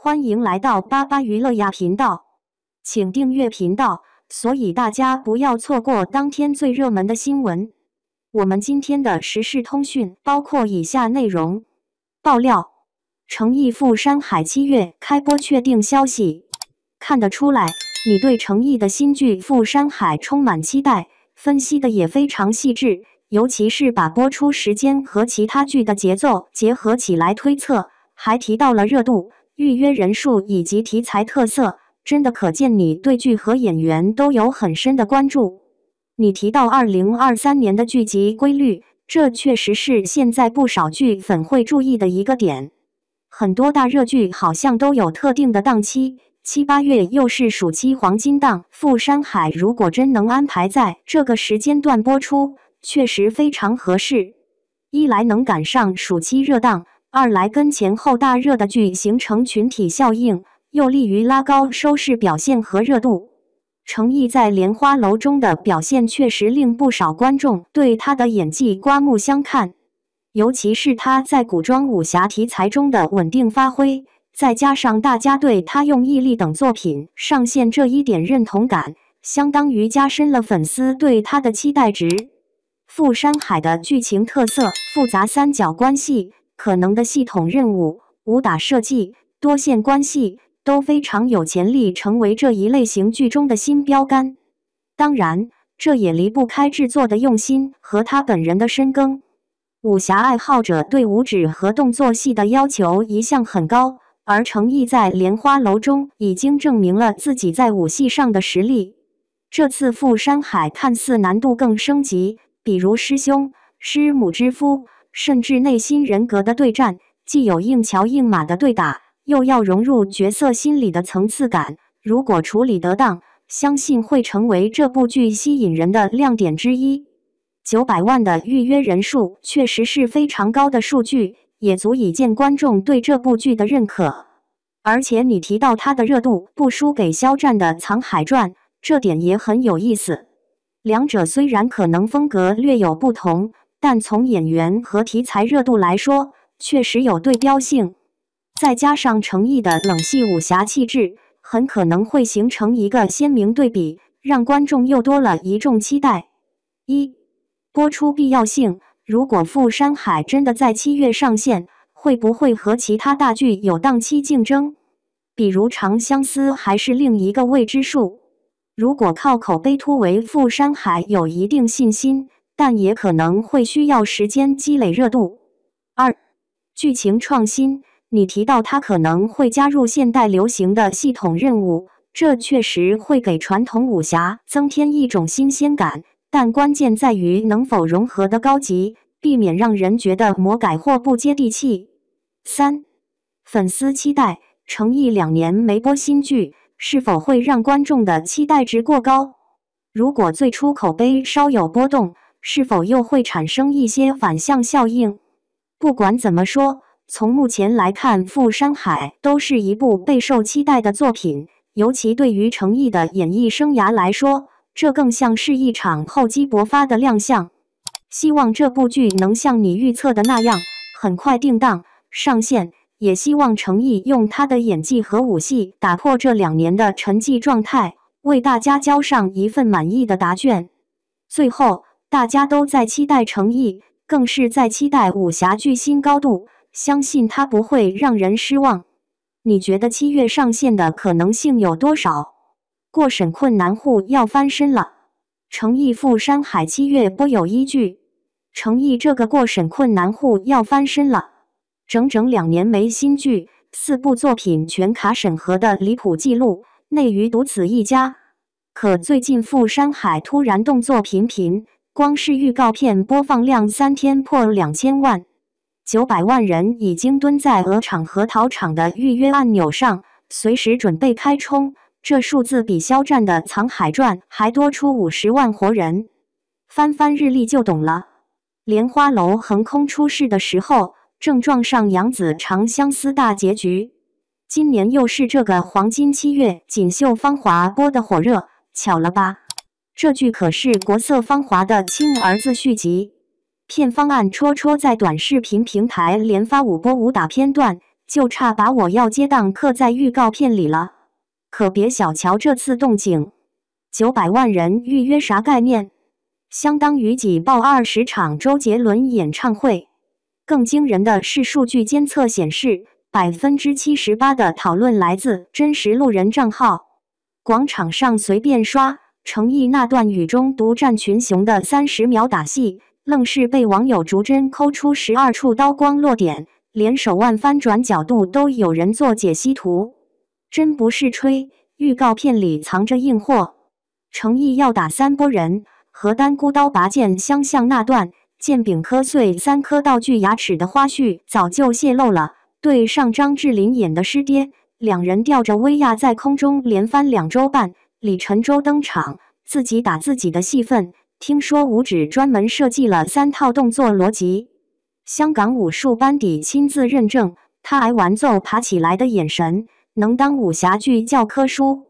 欢迎来到巴巴娱乐呀频道，请订阅频道，所以大家不要错过当天最热门的新闻。我们今天的时事通讯包括以下内容：爆料，诚意赴山海7月开播确定消息。看得出来，你对诚意的新剧《赴山海》充满期待，分析的也非常细致，尤其是把播出时间和其他剧的节奏结合起来推测，还提到了热度、预约人数以及题材特色，真的可见你对剧和演员都有很深的关注。你提到2023年的剧集规律，这确实是现在不少剧粉会注意的一个点。很多大热剧好像都有特定的档期，7、8月又是暑期黄金档，《赴山海》如果真能安排在这个时间段播出，确实非常合适。一来能赶上暑期热档，二来跟前后大热的剧形成群体效应，又利于拉高收视表现和热度。诚意在《莲花楼》中的表现确实令不少观众对他的演技刮目相看，尤其是他在古装武侠题材中的稳定发挥，再加上大家对他用毅力等作品上线这一点认同感，相当于加深了粉丝对他的期待值。赴山海的剧情特色、复杂三角关系、可能的系统任务、武打设计、多线关系都非常有潜力成为这一类型剧中的新标杆。当然，这也离不开制作的用心和他本人的深耕。武侠爱好者对武指和动作戏的要求一向很高，而诚意在《莲花楼》中已经证明了自己在武戏上的实力。这次赴山海看似难度更升级，比如师兄、师母之夫，甚至内心人格的对战，既有硬桥硬马的对打，又要融入角色心理的层次感。如果处理得当，相信会成为这部剧吸引人的亮点之一。900万的预约人数确实是非常高的数据，也足以见观众对这部剧的认可。而且你提到它的热度不输给肖战的《藏海传》，这点也很有意思。两者虽然可能风格略有不同，但从演员和题材热度来说，确实有对标性。再加上诚意的冷系武侠气质，很可能会形成一个鲜明对比，让观众又多了一重期待。播出必要性，如果《赴山海》真的在7月上线，会不会和其他大剧有档期竞争？比如《长相思》还是另一个未知数。如果靠口碑突围，《赴山海》有一定信心，但也可能会需要时间积累热度。剧情创新，你提到它可能会加入现代流行的系统任务，这确实会给传统武侠增添一种新鲜感，但关键在于能否融合的高级，避免让人觉得魔改或不接地气。粉丝期待，诚意2年没播新剧，是否会让观众的期待值过高？如果最初口碑稍有波动，是否又会产生一些反向效应？不管怎么说，从目前来看，《赴山海》都是一部备受期待的作品，尤其对于诚意的演艺生涯来说，这更像是一场厚积薄发的亮相。希望这部剧能像你预测的那样，很快定档上线，也希望诚意用他的演技和武戏打破这2年的沉寂状态，为大家交上一份满意的答卷。最后，大家都在期待诚意，更是在期待武侠剧新高度，相信它不会让人失望。你觉得7月上线的可能性有多少？过审困难户要翻身了。诚意赴山海7月播有依据。诚意这个过审困难户要翻身了。整整2年没新剧，4部作品全卡审核的离谱记录，内娱独此一家。可最近赴山海突然动作频频，光是预告片播放量3天破2000万，900万人已经蹲在鹅厂和桃厂的预约按钮上，随时准备开冲。这数字比肖战的《藏海传》还多出50万活人。翻翻日历就懂了。莲花楼横空出世的时候，正撞上杨紫《长相思》大结局。今年又是这个黄金7月，锦绣芳华播的火热，巧了吧？这剧可是国色芳华的亲儿子续集。片方暗戳戳在短视频平台连发5波武打片段，就差把我要接档刻在预告片里了。可别小瞧这次动静，900万人预约啥概念？相当于挤爆20场周杰伦演唱会。更惊人的是，数据监测显示，78%的讨论来自真实路人账号。广场上随便刷，诚意那段雨中独占群雄的30秒打戏，愣是被网友逐帧抠出12处刀光落点，连手腕翻转角度都有人做解析图。真不是吹，预告片里藏着硬货。诚意要打3波人，和单孤刀拔剑相像那段剑柄磕碎3颗道具牙齿的花絮早就泄露了。对上张智霖演的师爹，两人吊着威亚在空中连翻2周半，李晨舟登场，自己打自己的戏份。听说武指专门设计了3套动作逻辑，香港武术班底亲自认证，他挨完揍爬起来的眼神，能当武侠剧教科书。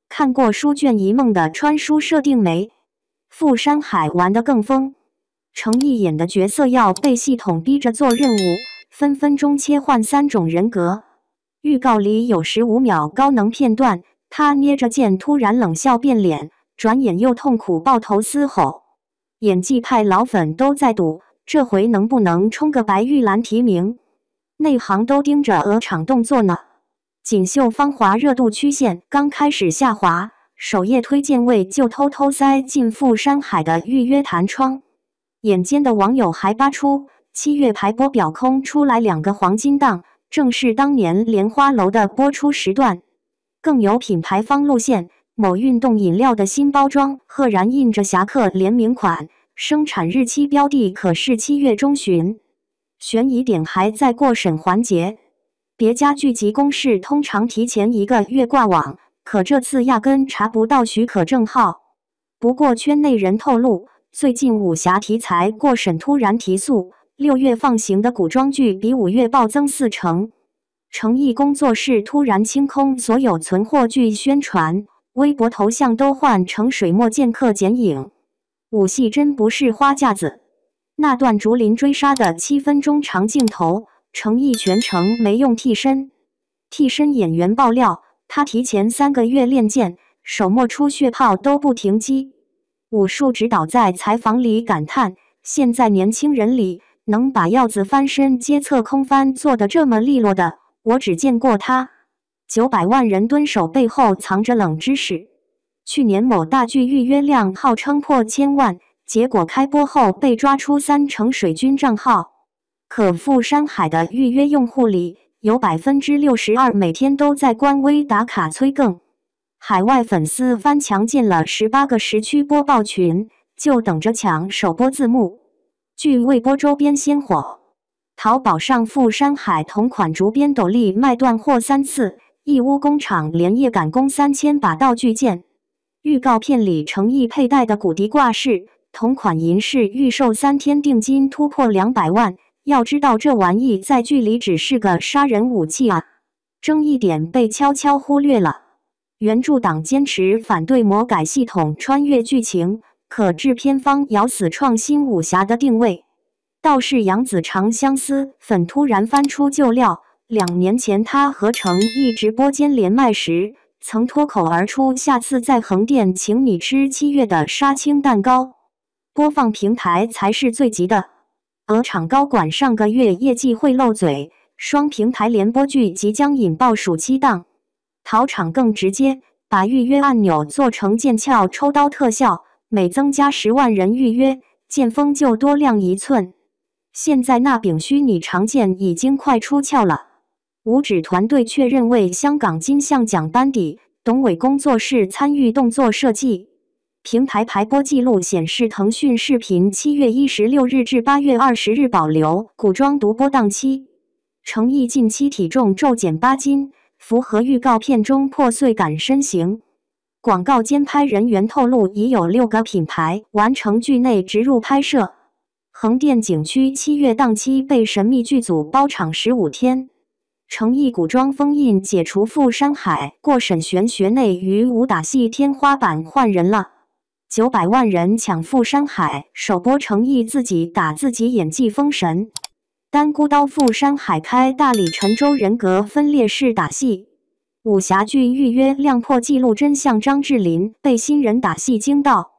看过书卷一梦的穿书设定没？傅山海玩得更疯。诚意演的角色要被系统逼着做任务，分分钟切换3种人格。预告里有15秒高能片段，他捏着剑突然冷笑变脸，转眼又痛苦抱头嘶吼。演技派老粉都在赌，这回能不能冲个白玉兰提名？内行都盯着鹅场动作呢。锦绣芳华热度曲线刚开始下滑，首页推荐位就偷偷塞进傅山海的预约弹窗。眼尖的网友还扒出7月排播表空出来2个黄金档，正是当年莲花楼的播出时段。更有品牌方路线，某运动饮料的新包装赫然印着侠客联名款，生产日期标的可是7月中旬。悬疑点还在过审环节，别家剧集公示通常提前1个月挂网，可这次压根查不到许可证号。不过圈内人透露，最近武侠题材过审突然提速，6月放行的古装剧比5月暴增4成。诚意工作室突然清空所有存货剧宣传，微博头像都换成水墨剑客剪影。武戏真不是花架子，那段竹林追杀的7分钟长镜头，诚意全程没用替身。替身演员爆料，他提前3个月练剑，手磨出血泡都不停机。武术指导在采访里感叹，现在年轻人里能把鹞子翻身接侧空翻做得这么利落的，我只见过他。900万人蹲守背后藏着冷知识。去年某大剧预约量号称破1000万，结果开播后被抓出3成水军账号。可傅山海的预约用户里有62%每天都在官微打卡催更。海外粉丝翻墙建了18个时区播报群，就等着抢首播字幕。据未播周边先火，淘宝上傅山海同款竹编斗笠卖断货3次，义乌工厂连夜赶工3000把道具件。预告片里诚意佩戴的骨笛挂饰，同款银饰预售3天定金突破200万。要知道这玩意在剧里只是个杀人武器啊！争议点被悄悄忽略了。原著党坚持反对魔改系统穿越剧情，可制片方咬死创新武侠的定位。倒是杨紫长相思粉突然翻出旧料，2年前他和诚意直播间连麦时，曾脱口而出下次在横店请你吃7月的杀青蛋糕。播放平台才是最急的。鹅厂高管上个月业绩会漏嘴，双平台联播剧即将引爆暑期档。淘厂更直接，把预约按钮做成剑鞘抽刀特效，每增加10万人预约，剑锋就多亮1寸。现在那柄虚拟长剑已经快出鞘了。武指团队确认为香港金像奖班底，董伟工作室参与动作设计。平台排播记录显示，腾讯视频7月16日至8月20日保留古装独播档期。诚意近期体重骤减8斤。符合预告片中破碎感身形。广告监拍人员透露，已有6个品牌完成剧内植入拍摄。横店景区7月档期被神秘剧组包场15天。诚意古装封印解除，傅山海过审玄学内与武打戏天花板换人了。900万人抢傅山海，首播诚意自己打自己演技封神。单孤刀赴山海开大理陈州人格分裂式打戏。武侠剧预约亮破纪录真相，张智霖被新人打戏惊到。